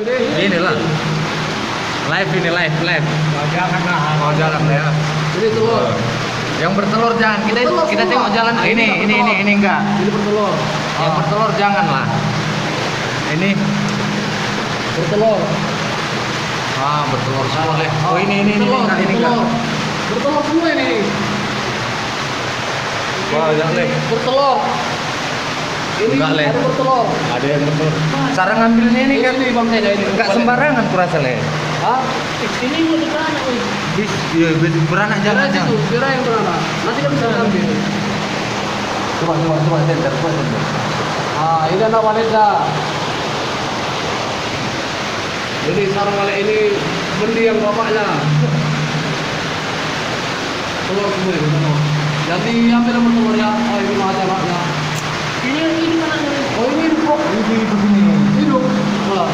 Inilah. Live ini live. Oh, jangan lah. Oh jalan ya. Ini telur. Yang bertelur jangan. Kita Bertelur kita semua. tengok jalan. Nah, Ini bertelur. enggak. Ini bertelur. Yang bertelur jangan lah. Ini Bertelur. bertelur semua leh. Oh ini Bertelur, enggak. bertelur. Bertelur semua ini. Wah jangan leh. Bertelur. Ini Enggak, Le. ada bertelur. Ada yang bertelur. Cara ngambilnya ini kan Bang saya ini. enggak sembarangan kurasa leh. Hah? Ini mau beranak nih. Iya, beranak jangan. Itu, bira yang beranak. Nanti kan bisa ambil. Coba center. Ini anak wanita. Jadi sarang wale ini bendi yang bapaknya. Telur semua ini telur. Jadi ambil nomor telurnya. Oh ini mata maknya. Ini mana? Oh ini kok. Ini begini. Hidup. Wah.